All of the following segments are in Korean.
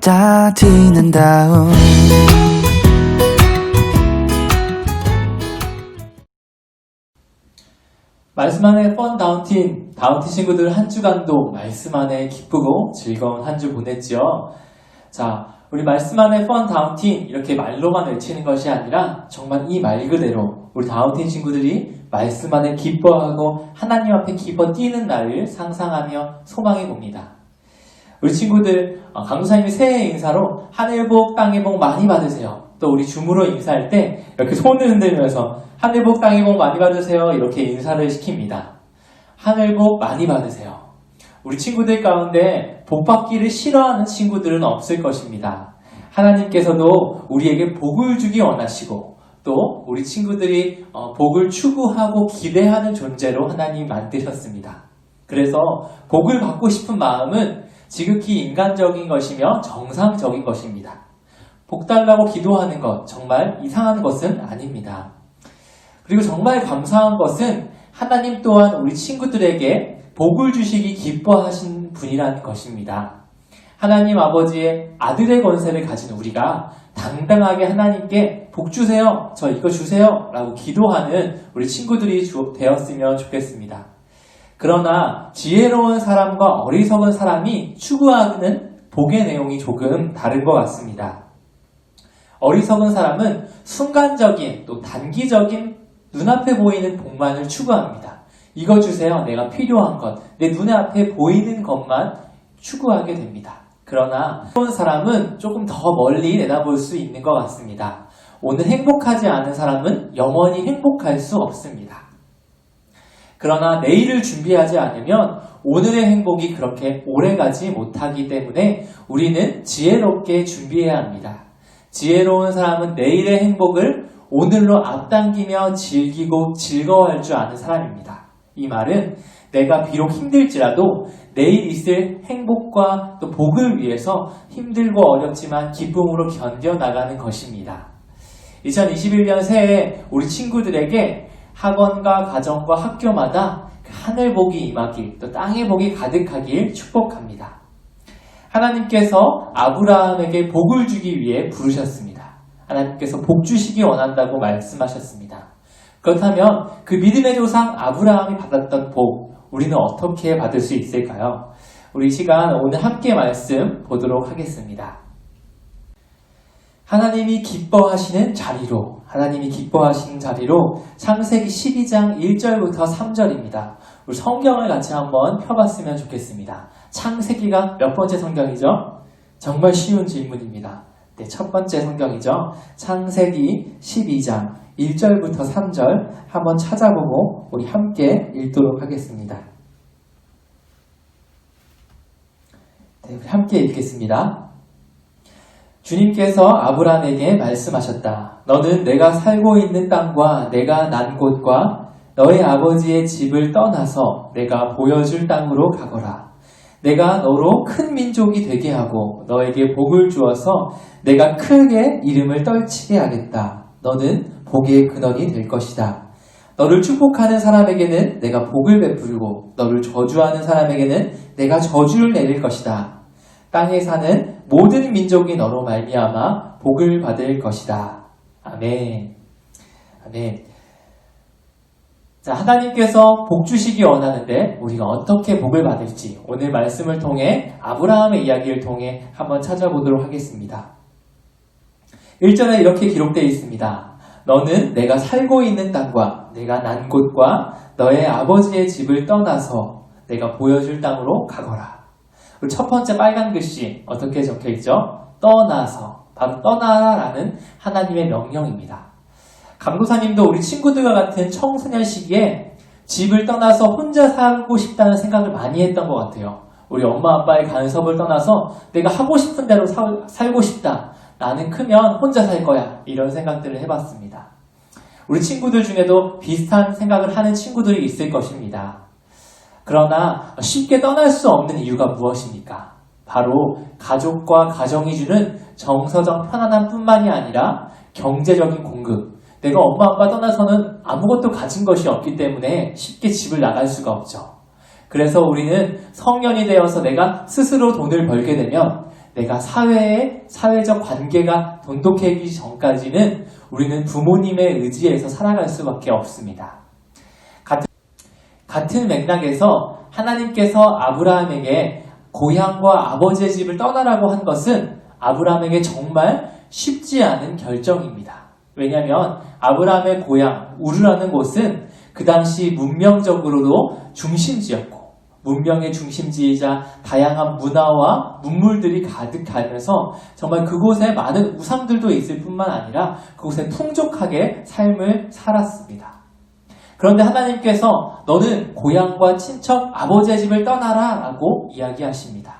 따지는 다음 말씀 안에 펀 다운틴 친구들 한 주간도 말씀 안에 기쁘고 즐거운 한 주 보냈죠. 자, 우리 말씀 안에 펀 다운틴 이렇게 말로만 외치는 것이 아니라 정말 이 말 그대로 우리 다운틴 친구들이 말씀 안에 기뻐하고 하나님 앞에 기뻐 뛰는 날을 상상하며 소망해 봅니다. 우리 친구들 강도사님이 새해 인사로 하늘 복 땅의 복 많이 받으세요. 또 우리 줌으로 인사할 때 이렇게 손을 흔들면서 하늘 복 땅의 복 많이 받으세요 이렇게 인사를 시킵니다. 하늘 복 많이 받으세요. 우리 친구들 가운데 복 받기를 싫어하는 친구들은 없을 것입니다. 하나님께서도 우리에게 복을 주기 원하시고 또 우리 친구들이 복을 추구하고 기대하는 존재로 하나님 만드셨습니다. 그래서 복을 받고 싶은 마음은 지극히 인간적인 것이며 정상적인 것입니다. 복 달라고 기도하는 것 정말 이상한 것은 아닙니다. 그리고 정말 감사한 것은 하나님 또한 우리 친구들에게 복을 주시기 기뻐하신 분이라는 것입니다. 하나님 아버지의 아들의 권세를 가진 우리가 당당하게 하나님께 복 주세요, 저 이거 주세요 라고 기도하는 우리 친구들이 되었으면 좋겠습니다. 그러나 지혜로운 사람과 어리석은 사람이 추구하는 복의 내용이 조금 다른 것 같습니다. 어리석은 사람은 순간적인 또 단기적인 눈앞에 보이는 복만을 추구합니다. 이거 주세요. 내가 필요한 것. 내 눈앞에 보이는 것만 추구하게 됩니다. 그러나 그런 사람은 조금 더 멀리 내다볼 수 있는 것 같습니다. 오늘 행복하지 않은 사람은 영원히 행복할 수 없습니다. 그러나 내일을 준비하지 않으면 오늘의 행복이 그렇게 오래가지 못하기 때문에 우리는 지혜롭게 준비해야 합니다. 지혜로운 사람은 내일의 행복을 오늘로 앞당기며 즐기고 즐거워할 줄 아는 사람입니다. 이 말은 내가 비록 힘들지라도 내일 있을 행복과 또 복을 위해서 힘들고 어렵지만 기쁨으로 견뎌나가는 것입니다. 2021년 새해 우리 친구들에게 학원과 가정과 학교마다 하늘 복이 임하길 또 땅의 복이 가득하길 축복합니다. 하나님께서 아브라함에게 복을 주기 위해 부르셨습니다. 하나님께서 복 주시기 원한다고 말씀하셨습니다. 그렇다면 그 믿음의 조상 아브라함이 받았던 복 우리는 어떻게 받을 수 있을까요? 우리 시간 오늘 함께 말씀 보도록 하겠습니다. 하나님이 기뻐하시는 자리로 창세기 12장 1절부터 3절입니다. 우리 성경을 같이 한번 펴봤으면 좋겠습니다. 창세기가 몇 번째 성경이죠? 정말 쉬운 질문입니다. 네, 첫 번째 성경이죠. 창세기 12장 1절부터 3절 한번 찾아보고 우리 함께 읽도록 하겠습니다. 네, 우리 함께 읽겠습니다. 주님께서 아브라함에게 말씀하셨다. 너는 내가 살고 있는 땅과 내가 난 곳과 너의 아버지의 집을 떠나서 내가 보여줄 땅으로 가거라. 내가 너로 큰 민족이 되게 하고 너에게 복을 주어서 내가 크게 이름을 떨치게 하겠다. 너는 복의 근원이 될 것이다. 너를 축복하는 사람에게는 내가 복을 베풀고 너를 저주하는 사람에게는 내가 저주를 내릴 것이다. 땅에 사는 모든 민족이 너로 말미암아 복을 받을 것이다. 아멘. 아멘. 자, 하나님께서 복 주시기 원하는데 우리가 어떻게 복을 받을지 오늘 말씀을 통해 아브라함의 이야기를 통해 한번 찾아보도록 하겠습니다. 1절에 이렇게 기록되어 있습니다. 너는 내가 살고 있는 땅과 내가 난 곳과 너의 아버지의 집을 떠나서 내가 보여줄 땅으로 가거라. 첫 번째 빨간 글씨 어떻게 적혀있죠? 떠나서. 바로 떠나라는 하나님의 명령입니다. 강도사님도 우리 친구들과 같은 청소년 시기에 집을 떠나서 혼자 살고 싶다는 생각을 많이 했던 것 같아요. 우리 엄마 아빠의 간섭을 떠나서 내가 하고 싶은 대로 살고 싶다. 나는 크면 혼자 살 거야. 이런 생각들을 해봤습니다. 우리 친구들 중에도 비슷한 생각을 하는 친구들이 있을 것입니다. 그러나 쉽게 떠날 수 없는 이유가 무엇입니까? 바로 가족과 가정이 주는 정서적 편안함 뿐만이 아니라 경제적인 공급. 내가 엄마 아빠 떠나서는 아무것도 가진 것이 없기 때문에 쉽게 집을 나갈 수가 없죠. 그래서 우리는 성년이 되어서 내가 스스로 돈을 벌게 되면 내가 사회적 관계가 돈독해지기 전까지는 우리는 부모님의 의지에서 살아갈 수밖에 없습니다. 같은 맥락에서 하나님께서 아브라함에게 고향과 아버지의 집을 떠나라고 한 것은 아브라함에게 정말 쉽지 않은 결정입니다. 왜냐하면 아브라함의 고향 우르라는 곳은 그 당시 문명적으로도 중심지였고 문명의 중심지이자 다양한 문화와 문물들이 가득하면서 정말 그곳에 많은 우상들도 있을 뿐만 아니라 그곳에 풍족하게 삶을 살았습니다. 그런데 하나님께서 너는 고향과 친척 아버지의 집을 떠나라 라고 이야기하십니다.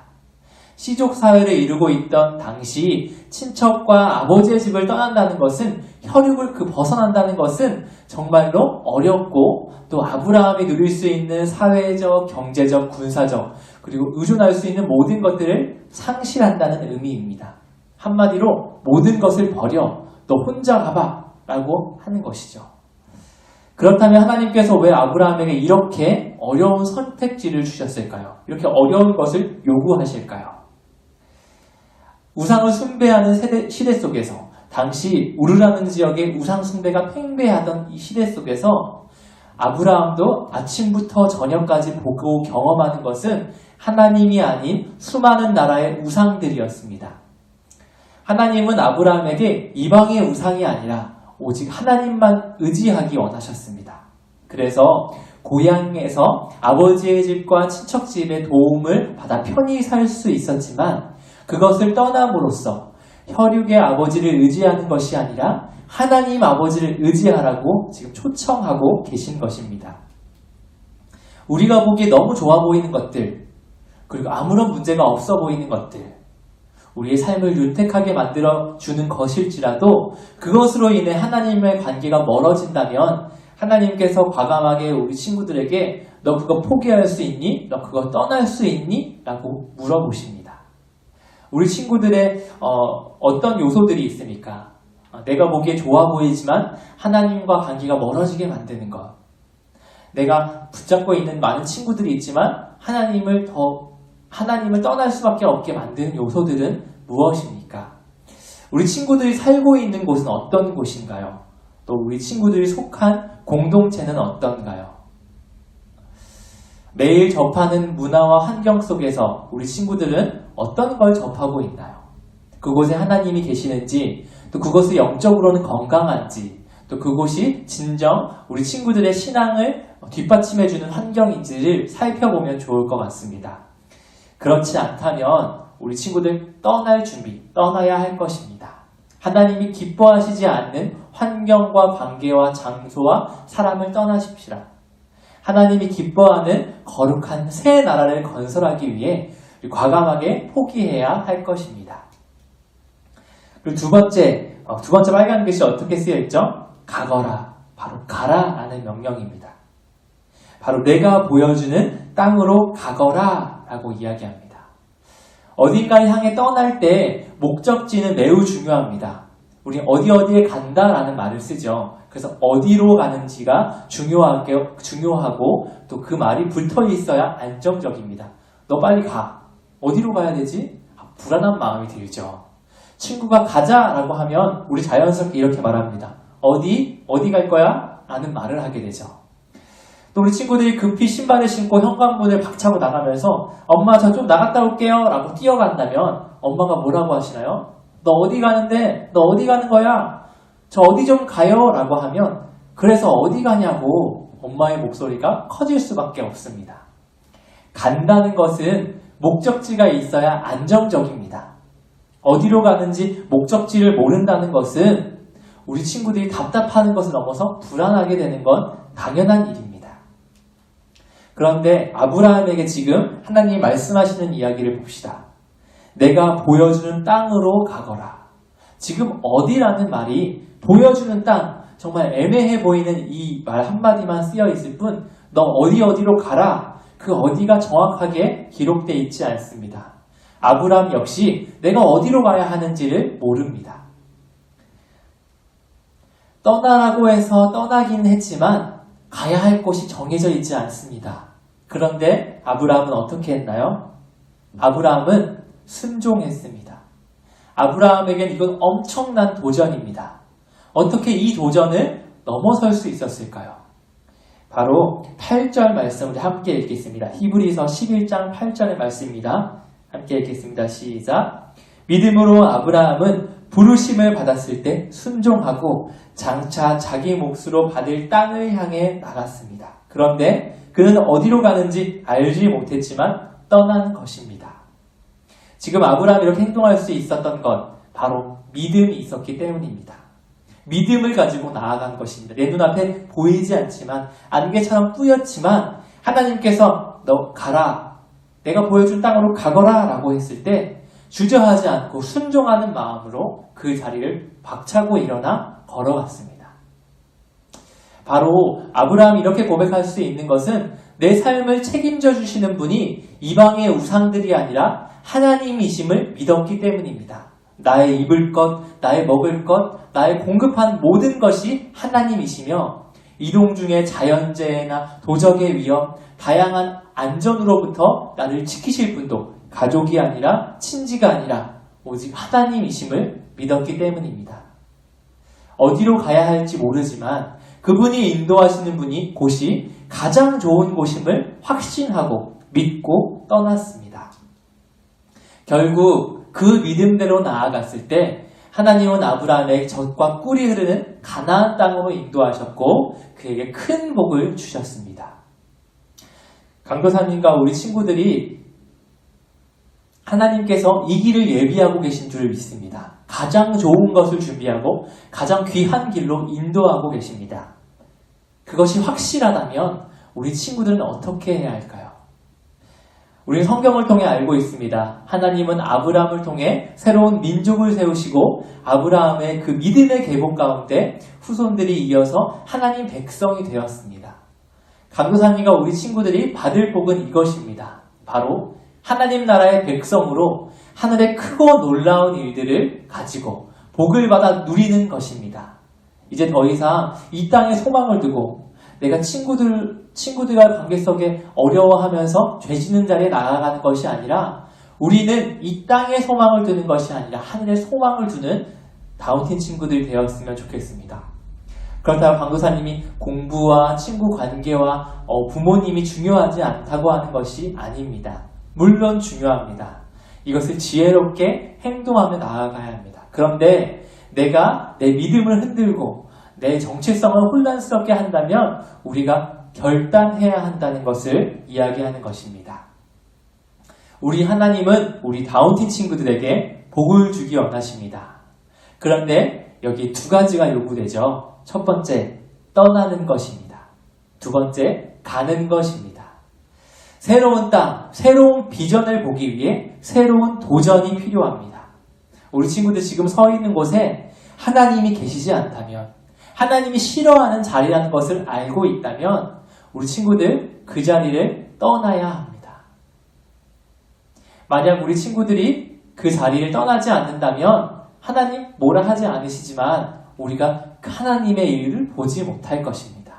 시족사회를 이루고 있던 당시 친척과 아버지의 집을 떠난다는 것은 혈육을 벗어난다는 것은 정말로 어렵고 또 아브라함이 누릴 수 있는 사회적, 경제적, 군사적 그리고 의존할 수 있는 모든 것들을 상실한다는 의미입니다. 한마디로 모든 것을 버려 너 혼자 가봐 라고 하는 것이죠. 그렇다면 하나님께서 왜 아브라함에게 이렇게 어려운 선택지를 주셨을까요? 이렇게 어려운 것을 요구하실까요? 우상을 숭배하는 시대 속에서 당시 우르라는 지역의 우상 숭배가 팽배하던 이 시대 속에서 아브라함도 아침부터 저녁까지 보고 경험하는 것은 하나님이 아닌 수많은 나라의 우상들이었습니다. 하나님은 아브라함에게 이방의 우상이 아니라 오직 하나님만 의지하기 원하셨습니다. 그래서 고향에서 아버지의 집과 친척 집의 도움을 받아 편히 살 수 있었지만 그것을 떠남으로써 혈육의 아버지를 의지하는 것이 아니라 하나님 아버지를 의지하라고 지금 초청하고 계신 것입니다. 우리가 보기에 너무 좋아 보이는 것들, 그리고 아무런 문제가 없어 보이는 것들, 우리의 삶을 윤택하게 만들어주는 것일지라도 그것으로 인해 하나님의 관계가 멀어진다면 하나님께서 과감하게 우리 친구들에게 너 그거 포기할 수 있니? 너 그거 떠날 수 있니? 라고 물어보십니다. 우리 친구들의 어떤 요소들이 있습니까? 내가 보기에 좋아 보이지만 하나님과 관계가 멀어지게 만드는 것. 내가 붙잡고 있는 많은 친구들이 있지만 하나님을 떠날 수밖에 없게 만드는 요소들은 무엇입니까? 우리 친구들이 살고 있는 곳은 어떤 곳인가요? 또 우리 친구들이 속한 공동체는 어떤가요? 매일 접하는 문화와 환경 속에서 우리 친구들은 어떤 걸 접하고 있나요? 그곳에 하나님이 계시는지, 또 그것이 영적으로는 건강한지, 또 그곳이 진정 우리 친구들의 신앙을 뒷받침해주는 환경인지를 살펴보면 좋을 것 같습니다. 그렇지 않다면 우리 친구들 떠나야 할 것입니다. 하나님이 기뻐하시지 않는 환경과 관계와 장소와 사람을 떠나십시라. 하나님이 기뻐하는 거룩한 새 나라를 건설하기 위해 과감하게 포기해야 할 것입니다. 그리고 두 번째 빨간 글씨 어떻게 쓰여 있죠? 가거라. 바로 가라라는 명령입니다. 바로 내가 보여주는 땅으로 가거라 라고 이야기합니다. 어딘가를 향해 떠날 때 목적지는 매우 중요합니다. 우리 어디에 간다라는 말을 쓰죠. 그래서 어디로 가는지가 중요하고 또 그 말이 붙어 있어야 안정적입니다. 너 빨리 가. 어디로 가야 되지? 불안한 마음이 들죠. 친구가 가자라고 하면 우리 자연스럽게 이렇게 말합니다. 어디 갈 거야? 라는 말을 하게 되죠. 또 우리 친구들이 급히 신발을 신고 현관문을 박차고 나가면서 엄마 저 좀 나갔다 올게요 라고 뛰어간다면 엄마가 뭐라고 하시나요? 너 어디 가는데? 너 어디 가는 거야? 저 어디 좀 가요 라고 하면 그래서 어디 가냐고 엄마의 목소리가 커질 수밖에 없습니다. 간다는 것은 목적지가 있어야 안정적입니다. 어디로 가는지 목적지를 모른다는 것은 우리 친구들이 답답하는 것을 넘어서 불안하게 되는 건 당연한 일입니다. 그런데 아브라함에게 지금 하나님이 말씀하시는 이야기를 봅시다. 내가 보여주는 땅으로 가거라. 지금 어디라는 말이 보여주는 땅, 정말 애매해 보이는 이 말 한마디만 쓰여 있을 뿐 너 어디로 가라. 그 어디가 정확하게 기록되어 있지 않습니다. 아브라함 역시 내가 어디로 가야 하는지를 모릅니다. 떠나라고 해서 떠나긴 했지만 가야 할 곳이 정해져 있지 않습니다. 그런데 아브라함은 어떻게 했나요? 아브라함은 순종했습니다. 아브라함에겐 이건 엄청난 도전입니다. 어떻게 이 도전을 넘어설 수 있었을까요? 바로 8절 말씀을 함께 읽겠습니다. 히브리서 11장 8절의 말씀입니다. 함께 읽겠습니다. 시작. 믿음으로 아브라함은 부르심을 받았을 때 순종하고 장차 자기 몫으로 받을 땅을 향해 나갔습니다. 그런데 그는 어디로 가는지 알지 못했지만 떠난 것입니다. 지금 아브라함이 이렇게 행동할 수 있었던 건 바로 믿음이 있었기 때문입니다. 믿음을 가지고 나아간 것입니다. 내 눈앞에 보이지 않지만 안개처럼 뿌옇지만 하나님께서 너 가라, 내가 보여준 땅으로 가거라 라고 했을 때 주저하지 않고 순종하는 마음으로 그 자리를 박차고 일어나 걸어갔습니다. 바로 아브라함이 이렇게 고백할 수 있는 것은 내 삶을 책임져 주시는 분이 이방의 우상들이 아니라 하나님이심을 믿었기 때문입니다. 나의 입을 것, 나의 먹을 것, 나의 공급한 모든 것이 하나님이시며 이동 중에 자연재해나 도적의 위험, 다양한 안전으로부터 나를 지키실 분도 가족이 아니라 친지가 아니라 오직 하나님이심을 믿었기 때문입니다. 어디로 가야 할지 모르지만 그분이 인도하시는 곳이 가장 좋은 곳임을 확신하고 믿고 떠났습니다. 결국 그 믿음대로 나아갔을 때 하나님은 아브라함의 젖과 꿀이 흐르는 가나안 땅으로 인도하셨고 그에게 큰 복을 주셨습니다. 강도사님과 우리 친구들이 하나님께서 이 길을 예비하고 계신 줄 믿습니다. 가장 좋은 것을 준비하고 가장 귀한 길로 인도하고 계십니다. 그것이 확실하다면 우리 친구들은 어떻게 해야 할까요? 우리는 성경을 통해 알고 있습니다. 하나님은 아브라함을 통해 새로운 민족을 세우시고 아브라함의 그 믿음의 계보 가운데 후손들이 이어서 하나님 백성이 되었습니다. 강도사님과 우리 친구들이 받을 복은 이것입니다. 바로 하나님 나라의 백성으로 하늘의 크고 놀라운 일들을 가지고 복을 받아 누리는 것입니다. 이제 더 이상 이 땅에 소망을 두고 내가 친구들과 관계 속에 어려워하면서 죄지는 자리에 나아가는 것이 아니라 우리는 이 땅에 소망을 두는 것이 아니라 하늘에 소망을 두는 다운틴 친구들이 되었으면 좋겠습니다. 그렇다고 강도사님이 공부와 친구 관계와 부모님이 중요하지 않다고 하는 것이 아닙니다. 물론 중요합니다. 이것을 지혜롭게 행동하며 나아가야 합니다. 그런데 내가 내 믿음을 흔들고 내 정체성을 혼란스럽게 한다면 우리가 결단해야 한다는 것을 이야기하는 것입니다. 우리 하나님은 우리 다운틴 친구들에게 복을 주기 원하십니다. 그런데 여기 두 가지가 요구되죠. 첫 번째, 떠나는 것입니다. 두 번째, 가는 것입니다. 새로운 땅, 새로운 비전을 보기 위해 새로운 도전이 필요합니다. 우리 친구들 지금 서 있는 곳에 하나님이 계시지 않다면, 하나님이 싫어하는 자리라는 것을 알고 있다면 우리 친구들 그 자리를 떠나야 합니다. 만약 우리 친구들이 그 자리를 떠나지 않는다면 하나님 뭐라 하지 않으시지만 우리가 하나님의 일을 보지 못할 것입니다.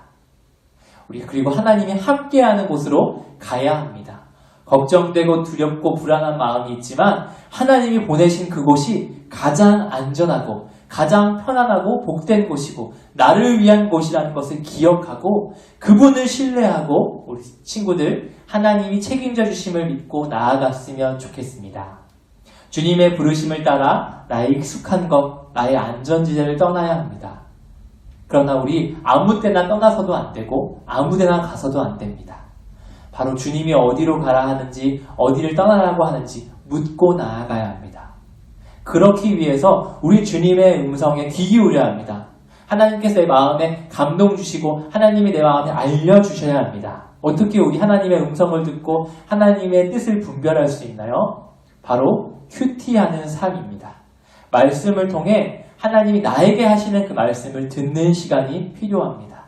우리가 그리고 하나님이 함께하는 곳으로 가야 합니다. 걱정되고 두렵고 불안한 마음이 있지만 하나님이 보내신 그곳이 가장 안전하고 가장 편안하고 복된 곳이고 나를 위한 곳이라는 것을 기억하고 그분을 신뢰하고 우리 친구들 하나님이 책임져 주심을 믿고 나아갔으면 좋겠습니다. 주님의 부르심을 따라 나의 익숙한 것, 나의 안전지대를 떠나야 합니다. 그러나 우리 아무 때나 떠나서도 안 되고 아무 데나 가서도 안 됩니다. 바로 주님이 어디로 가라 하는지 어디를 떠나라고 하는지 묻고 나아가야 합니다. 그렇기 위해서 우리 주님의 음성에 귀 기울여야 합니다. 하나님께서 내 마음에 감동 주시고 하나님이 내 마음에 알려주셔야 합니다. 어떻게 우리 하나님의 음성을 듣고 하나님의 뜻을 분별할 수 있나요? 바로 큐티하는 삶입니다. 말씀을 통해 하나님이 나에게 하시는 그 말씀을 듣는 시간이 필요합니다.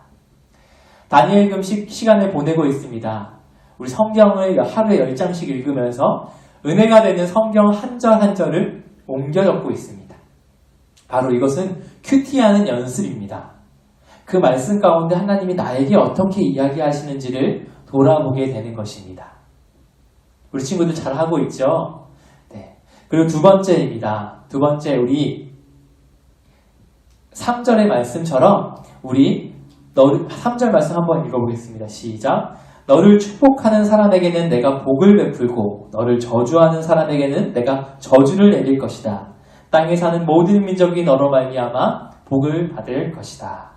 다니엘 금식 시간을 보내고 있습니다. 우리 성경을 하루에 10장씩 읽으면서 은혜가 되는 성경 한 절 한 절을 옮겨 적고 있습니다. 바로 이것은 큐티하는 연습입니다. 그 말씀 가운데 하나님이 나에게 어떻게 이야기하시는지를 돌아보게 되는 것입니다. 우리 친구들 잘 하고 있죠? 네. 그리고 두 번째입니다. 두 번째, 우리 3절의 말씀처럼 우리 3절 말씀 한번 읽어보겠습니다. 시작. 너를 축복하는 사람에게는 내가 복을 베풀고 너를 저주하는 사람에게는 내가 저주를 내릴 것이다. 땅에 사는 모든 민족이 너로 말미암아 복을 받을 것이다.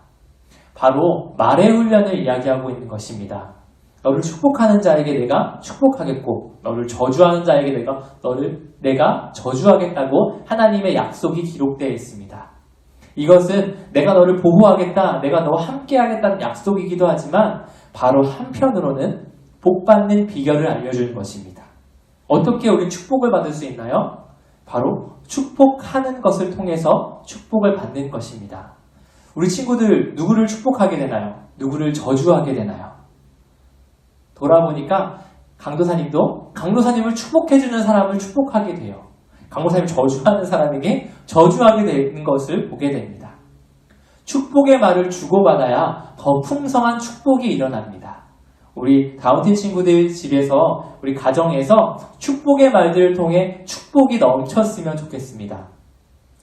바로 말의 훈련을 이야기하고 있는 것입니다. 너를 축복하는 자에게 내가 축복하겠고 너를 저주하는 자에게 내가 저주하겠다고 하나님의 약속이 기록되어 있습니다. 이것은 내가 너를 보호하겠다, 내가 너와 함께하겠다는 약속이기도 하지만 바로 한편으로는 복받는 비결을 알려주는 것입니다. 어떻게 우리 축복을 받을 수 있나요? 바로 축복하는 것을 통해서 축복을 받는 것입니다. 우리 친구들 누구를 축복하게 되나요? 누구를 저주하게 되나요? 돌아보니까 강도사님을 축복해주는 사람을 축복하게 돼요. 강도사님을 저주하는 사람에게 저주하게 되는 것을 보게 됩니다. 축복의 말을 주고받아야 더 풍성한 축복이 일어납니다. 우리 다운틴 친구들 집에서, 우리 가정에서 축복의 말들을 통해 축복이 넘쳤으면 좋겠습니다.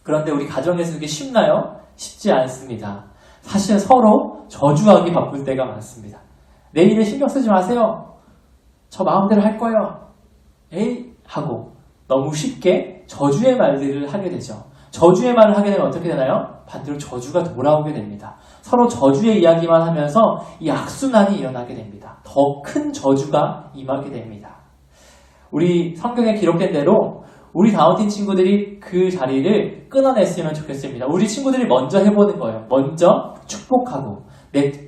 그런데 우리 가정에서 그게 쉽나요? 쉽지 않습니다. 사실 서로 저주하기 바쁠 때가 많습니다. 내 일에 신경 쓰지 마세요. 저 마음대로 할 거예요. 에이 하고 너무 쉽게 저주의 말들을 하게 되죠. 저주의 말을 하게 되면 어떻게 되나요? 반대로 저주가 돌아오게 됩니다. 서로 저주의 이야기만 하면서 이 악순환이 일어나게 됩니다. 더 큰 저주가 임하게 됩니다. 우리 성경에 기록된 대로 우리 다운틴 친구들이 그 자리를 끊어냈으면 좋겠습니다. 우리 친구들이 먼저 해보는 거예요. 먼저 축복하고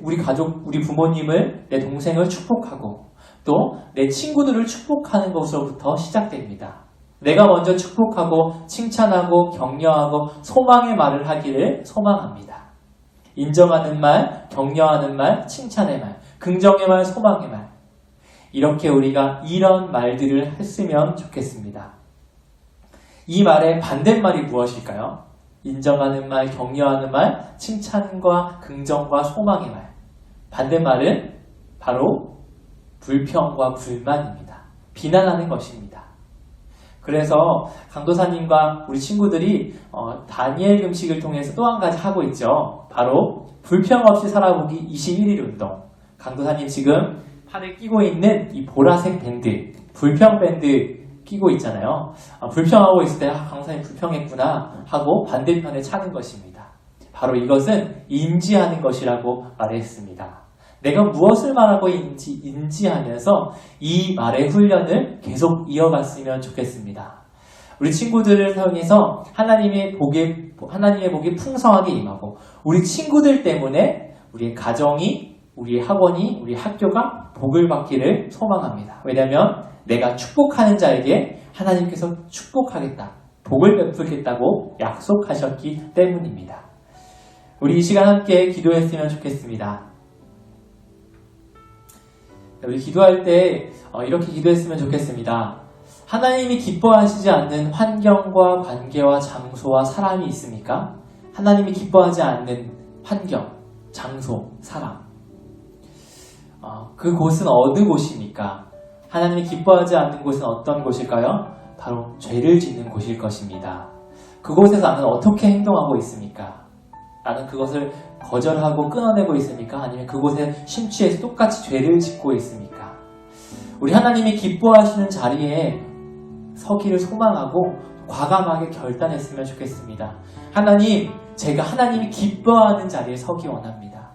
우리 가족, 우리 부모님을, 내 동생을 축복하고 또 내 친구들을 축복하는 것으로부터 시작됩니다. 내가 먼저 축복하고 칭찬하고 격려하고 소망의 말을 하기를 소망합니다. 인정하는 말, 격려하는 말, 칭찬의 말, 긍정의 말, 소망의 말. 이렇게 우리가 이런 말들을 했으면 좋겠습니다. 이 말의 반대말이 무엇일까요? 인정하는 말, 격려하는 말, 칭찬과 긍정과 소망의 말. 반대말은 바로 불평과 불만입니다. 비난하는 것입니다. 그래서 강도사님과 우리 친구들이 다니엘 금식을 통해서 또 한 가지 하고 있죠. 바로 불평 없이 살아보기 21일 운동. 강도사님 지금 팔에 끼고 있는 이 보라색 밴드, 불평 밴드 끼고 있잖아요. 불평하고 있을 때 강도사님 불평했구나 하고 반대편에 차는 것입니다. 바로 이것은 인지하는 것이라고 말했습니다. 내가 무엇을 말하고 있는지 인지하면서 이 말의 훈련을 계속 이어갔으면 좋겠습니다. 우리 친구들을 통해서 하나님의 복이 풍성하게 임하고 우리 친구들 때문에 우리의 가정이, 우리의 학원이, 우리 학교가 복을 받기를 소망합니다. 왜냐하면 내가 축복하는 자에게 하나님께서 축복하겠다, 복을 베풀겠다고 약속하셨기 때문입니다. 우리 이 시간 함께 기도했으면 좋겠습니다. 우리 기도할 때 이렇게 기도했으면 좋겠습니다. 하나님이 기뻐하시지 않는 환경과 관계와 장소와 사람이 있습니까? 하나님이 기뻐하지 않는 환경, 장소, 사람. 그곳은 어느 곳입니까? 하나님이 기뻐하지 않는 곳은 어떤 곳일까요? 바로 죄를 짓는 곳일 것입니다. 그곳에서 나는 어떻게 행동하고 있습니까? 나는 그것을 거절하고 끊어내고 있습니까? 아니면 그곳에 심취해서 똑같이 죄를 짓고 있습니까? 우리 하나님이 기뻐하시는 자리에 서기를 소망하고 과감하게 결단했으면 좋겠습니다. 하나님, 제가 하나님이 기뻐하는 자리에 서기 원합니다.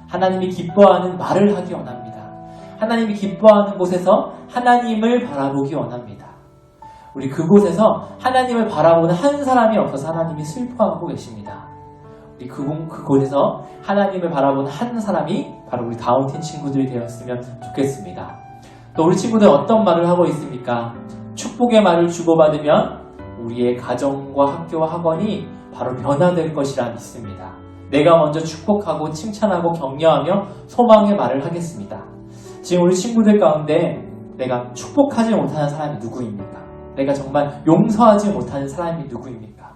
하나님이 기뻐하는 말을 하기 원합니다. 하나님이 기뻐하는 곳에서 하나님을 바라보기 원합니다. 우리 그곳에서 하나님을 바라보는 한 사람이 없어서 하나님이 슬퍼하고 계십니다. 우리 그곳에서 하나님을 바라보는 한 사람이 바로 우리 다운틴 친구들이 되었으면 좋겠습니다. 또 우리 친구들 어떤 말을 하고 있습니까? 축복의 말을 주고받으면 우리의 가정과 학교와 학원이 바로 변화될 것이라 믿습니다. 내가 먼저 축복하고 칭찬하고 격려하며 소망의 말을 하겠습니다. 지금 우리 친구들 가운데 내가 축복하지 못하는 사람이 누구입니까? 내가 정말 용서하지 못하는 사람이 누구입니까?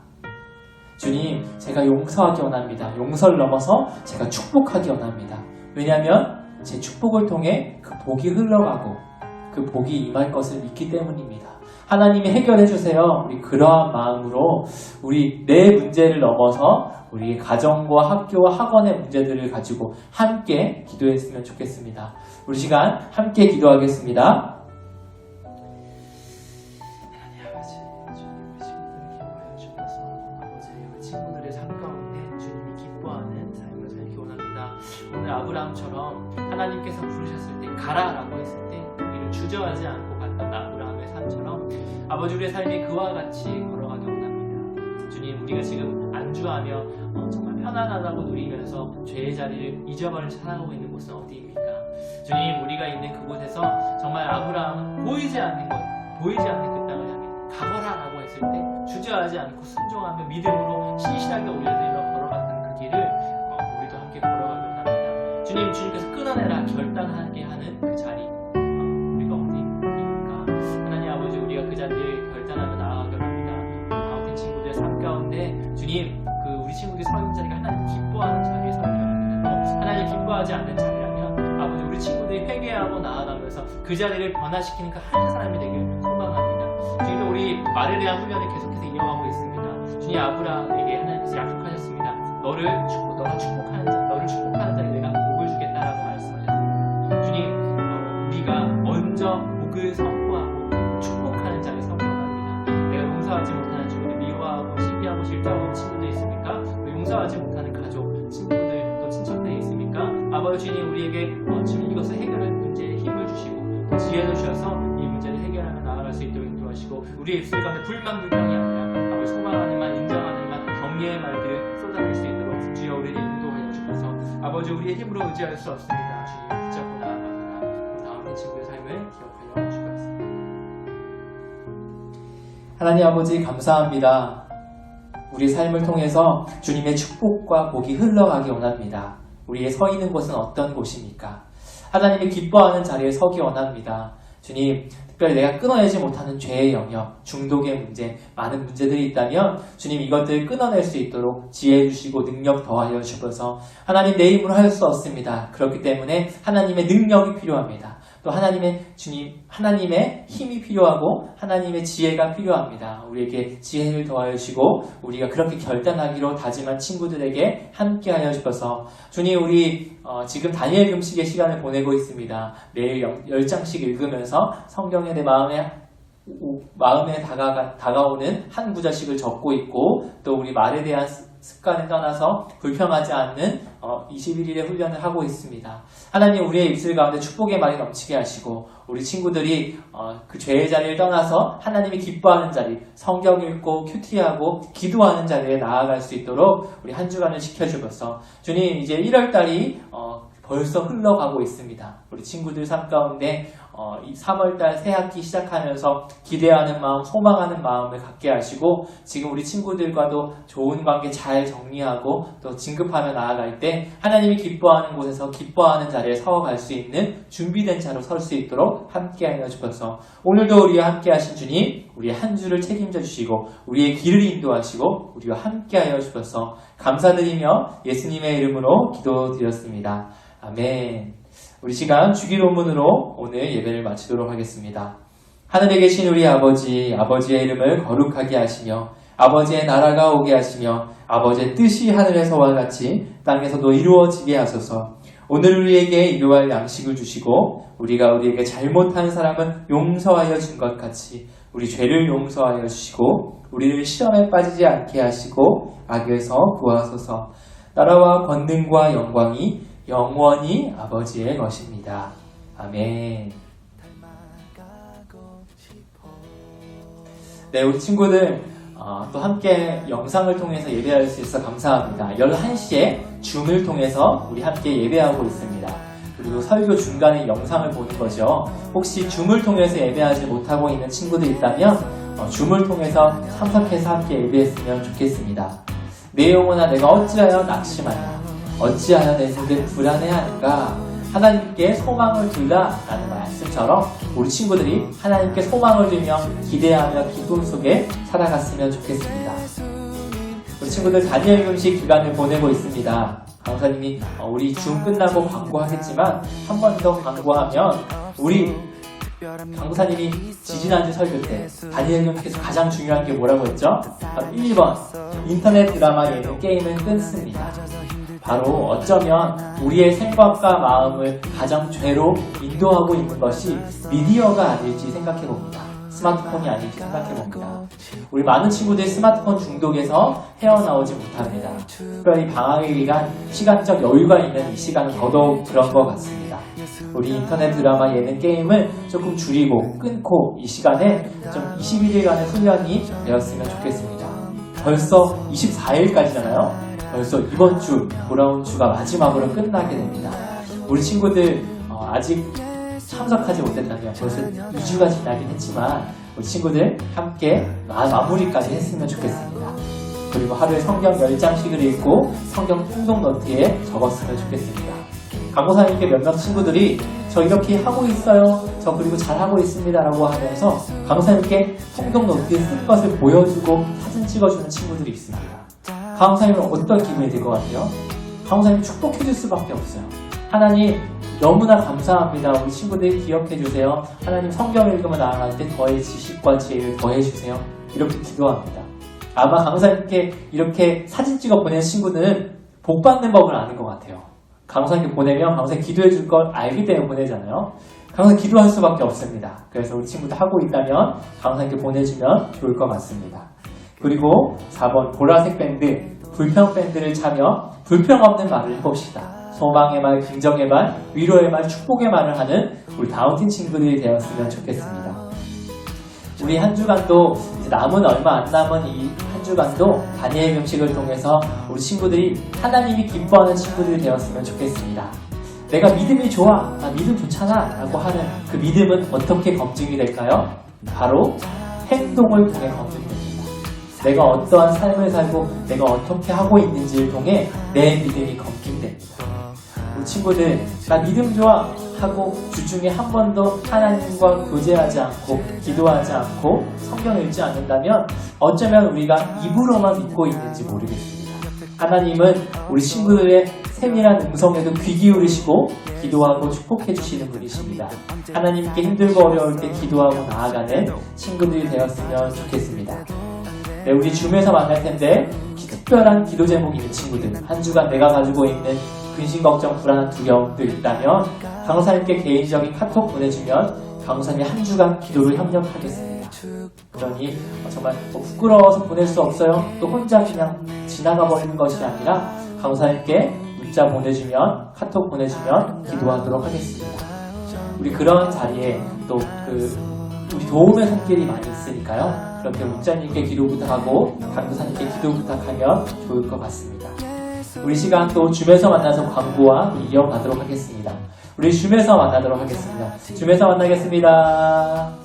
주님, 제가 용서하기 원합니다. 용서를 넘어서 제가 축복하기 원합니다. 왜냐하면 제 축복을 통해 그 복이 흘러가고 그 복이 임할 것을 믿기 때문입니다. 하나님이 해결해 주세요. 우리 그러한 마음으로 우리 내 문제를 넘어서 우리 가정과 학교와 학원의 문제들을 가지고 함께 기도했으면 좋겠습니다. 우리 시간 함께 기도하겠습니다. 오늘 아브라함처럼 하나님께서 부르셨을 때 가라라고 했을 때 우리를 주저하지 않고 갔던 아브라함의 삶처럼 아버지 우리의 삶이 그와 같이 걸어가기 원합니다. 주님 우리가 지금 안주하며 정말 편안하다고 누리면서 죄의 자리를 잊어버려 살아가고 있는 곳은 어디입니까? 주님 우리가 있는 그곳에서 정말 아브라함은 보이지 않는 것 보이지 않는 그 땅을 향해 가거라라고 했을 때 주저하지 않고 순종하며 믿음으로 신실하게 올려드리며 걸어갔던 그 길을 우리도 함께 걸어가기 원합니다. 주님께서 끊어내라 결단하게 하는 그 자리 우리가 어디입니까? 하나님 아버지 우리가 그 자리를 결단하며 나아가기 원합니다. 아무튼 친구들의 삶 가운데 주님 우리 친구들이 서 있는 자리가 하나님 기뻐하는 자리에 서기 원합니다. 하나님 기뻐하지 않는 자리라면 아버지 우리 친구들이 회개하고 나아가면서 그 자리를 변화시키는 그 한 사람이 되길 소망합니다. 주님도 우리 말에 대한 훈련을 계속해서 이어가고 있습니다. 주님 아브라함에게 하나님께서 약속하셨습니다. 너를 축복하는 자에 내가 복을 주겠다라고 말씀하셨습니다. 주님 우리가 먼저 복을 선포하고 축복하는 자리에 서기 원합니다. 내가 용서하지 못하는 친구들 미워하고 시기하고 질투하고 친구들 있습니까? 용서하지 못하는 가족, 친구들 또 친척들이 있습니까? 아버지 주님 우리에게 지금 이것을 해결할 문제에 힘을 주시고 또 지혜를 주셔서 이 문제를 해결하며 나아갈 수 있도록 인도하시고 우리의 입술 가운데 불만불평이 아니라 아버지 소망하는 말, 인정하는 말, 격려의 말들을 쏟아낼 수 있도록 주여 우리를 인도하여 주셔서 아버지 우리의 힘으로 의지할 수 없습니다. 주님 붙잡고 나아갑니다. 우리 다음의 친구의 삶을 기억하여 주시겠습니다. 하나님 아버지 감사합니다. 우리 삶을 통해서 주님의 축복과 복이 흘러가기 원합니다. 우리의 서 있는 곳은 어떤 곳입니까? 하나님이 기뻐하는 자리에 서기 원합니다. 주님, 특별히 내가 끊어내지 못하는 죄의 영역, 중독의 문제, 많은 문제들이 있다면 주님 이것들을 끊어낼 수 있도록 지혜 주시고 능력 더하여 주셔서 하나님 내 힘으로 할 수 없습니다. 그렇기 때문에 하나님의 능력이 필요합니다. 또 하나님의 힘이 필요하고 하나님의 지혜가 필요합니다. 우리에게 지혜를 더하여 주시고 우리가 그렇게 결단하기로 다짐한 친구들에게 함께하여 주셔서 주님 우리 지금 다니엘 금식의 시간을 보내고 있습니다. 매일 10장씩 읽으면서 성경에 내 마음에 다가오는 한 구절씩을 적고 있고 또 우리 말에 대한 습관에 떠나서 불평하지 않는 21일의 훈련을 하고 있습니다. 하나님 우리의 입술 가운데 축복의 말이 넘치게 하시고 우리 친구들이 그 죄의 자리를 떠나서 하나님이 기뻐하는 자리, 성경 읽고 큐티하고 기도하는 자리에 나아갈 수 있도록 우리 한 주간을 지켜주셔서 주님 이제 1월달이 벌써 흘러가고 있습니다. 우리 친구들 삶 가운데 이 3월달 새학기 시작하면서 기대하는 마음, 소망하는 마음을 갖게 하시고 지금 우리 친구들과도 좋은 관계 잘 정리하고 또 진급하며 나아갈 때 하나님이 기뻐하는 곳에서 기뻐하는 자리에 서갈 수 있는 준비된 자로 설 수 있도록 함께하여 주셔서 오늘도 우리와 함께하신 주님 우리의 한 주를 책임져 주시고 우리의 길을 인도하시고 우리와 함께하여 주셔서 감사드리며 예수님의 이름으로 기도드렸습니다. 아멘. 우리 시간 주기도문으로 오늘 예배를 마치도록 하겠습니다. 하늘에 계신 우리 아버지, 아버지의 이름을 거룩하게 하시며 아버지의 나라가 오게 하시며 아버지의 뜻이 하늘에서와 같이 땅에서도 이루어지게 하소서. 오늘 우리에게 일용할 양식을 주시고 우리가 우리에게 잘못한 사람은 용서하여 준 것 같이 우리 죄를 용서하여 주시고 우리를 시험에 빠지지 않게 하시고 악에서 구하소서. 나라와 권능과 영광이 영원히 아버지의 것입니다. 아멘. 네, 우리 친구들 또 함께 영상을 통해서 예배할 수 있어 감사합니다. 11시에 줌을 통해서 우리 함께 예배하고 있습니다. 그리고 설교 중간에 영상을 보는 거죠. 혹시 줌을 통해서 예배하지 못하고 있는 친구들 있다면 줌을 통해서 참석해서 함께 예배했으면 좋겠습니다. 내 영혼아 내가 어찌하여 낙심하냐 어찌하여 내 속에 불안해하는가 하나님께 소망을 둘라 라는 말씀처럼 우리 친구들이 하나님께 소망을 두며 기대하며 기쁨 속에 살아갔으면 좋겠습니다. 우리 친구들 다니엘 금식 기간을 보내고 있습니다. 강사님이 우리 줌 끝나고 광고하겠지만 한 번 더 광고하면 우리 강도사님이 지지난주 설교 때 다니엘 경에서 가장 중요한 게 뭐라고 했죠? 바로 1번 인터넷 드라마 예능 게임은 끊습니다. 바로 어쩌면 우리의 생각과 마음을 가장 죄로 인도하고 있는 것이 미디어가 아닐지 생각해 봅니다. 스마트폰이 아닐지 생각해 봅니다. 우리 많은 친구들이 스마트폰 중독에서 헤어나오지 못합니다. 특별히 방학의 기간 시간적 여유가 있는 이 시간은 더더욱 그런 것 같습니다. 우리 인터넷 드라마 예능 게임을 조금 줄이고 끊고 이 시간에 좀 21일간의 훈련이 되었으면 좋겠습니다. 벌써 24일까지잖아요. 벌써 이번 주 돌아온 주가 마지막으로 끝나게 됩니다. 우리 친구들 아직 참석하지 못했다면 벌써 2주가 지나긴 했지만 우리 친구들 함께 마무리까지 했으면 좋겠습니다. 그리고 하루에 성경 10장씩을 읽고 성경 통독 노트에 적었으면 좋겠습니다. 강고사님께 몇몇 친구들이 저 이렇게 하고 있어요. 저 그리고 잘하고 있습니다. 라고 하면서 강사님께 통독 노트에 쓴 것을 보여주고 사진 찍어주는 친구들이 있습니다. 강사님은 어떤 기분이 들 것 같아요? 강사님 축복해줄 수밖에 없어요. 하나님 너무나 감사합니다. 우리 친구들 기억해주세요. 하나님 성경 읽으면 나아갈 때 더의 지식과 지혜를 더해주세요. 이렇게 기도합니다. 아마 강사님께 이렇게 사진 찍어 보낸 친구는 복 받는 법을 아는 것 같아요. 강사님께 보내면 강사님 기도해줄 걸 알기 때문에 보내잖아요. 강사님 기도할 수밖에 없습니다. 그래서 우리 친구들 하고 있다면 강사님께 보내주면 좋을 것 같습니다. 그리고 4번 보라색 밴드, 불평 밴드를 차며 불평 없는 말을 해봅시다. 소망의 말, 긍정의 말, 위로의 말, 축복의 말을 하는 우리 다운팀 친구들이 되었으면 좋겠습니다. 우리 한 주간도 이제 남은 얼마 안 남은 이 한 주간도 다니엘 금식을 통해서 우리 친구들이 하나님이 기뻐하는 친구들이 되었으면 좋겠습니다. 내가 믿음이 좋아, 나 믿음 좋잖아 라고 하는 그 믿음은 어떻게 검증이 될까요? 바로 행동을 통해 검증이 됩니다. 내가 어떠한 삶을 살고 내가 어떻게 하고 있는지를 통해 내 믿음이 검증됩니다. 우리 친구들 나 믿음 좋아 하고 주중에 한 번도 하나님과 교제하지 않고 기도하지 않고 성경 읽지 않는다면 어쩌면 우리가 입으로만 믿고 있는지 모르겠습니다. 하나님은 우리 친구들의 세밀한 음성에도 귀 기울이시고 기도하고 축복해 주시는 분이십니다. 하나님께 힘들고 어려울 때 기도하고 나아가는 친구들이 되었으면 좋겠습니다. 네, 우리 줌에서 만날 텐데 특별한 기도 제목이 있는 친구들, 한 주간 내가 가지고 있는 근심, 걱정, 불안한 두려움도 있다면 강사님께 개인적인 카톡 보내주면 강사님이 한 주간 기도를 협력하겠습니다. 그러니 정말 부끄러워서 보낼 수 없어요. 또 혼자 그냥 지나가 버리는 것이 아니라 강사님께 문자 보내주면, 카톡 보내주면 기도하도록 하겠습니다. 우리 그런 자리에 또 우리 도움의 손길이 많이 있으니까요. 그렇게 목자님께 기도 부탁하고 강도사님께 기도 부탁하면 좋을 것 같습니다. 우리 시간 또 줌에서 만나서 광고와 이어가도록 하겠습니다. 우리 줌에서 만나도록 하겠습니다. 줌에서 만나겠습니다.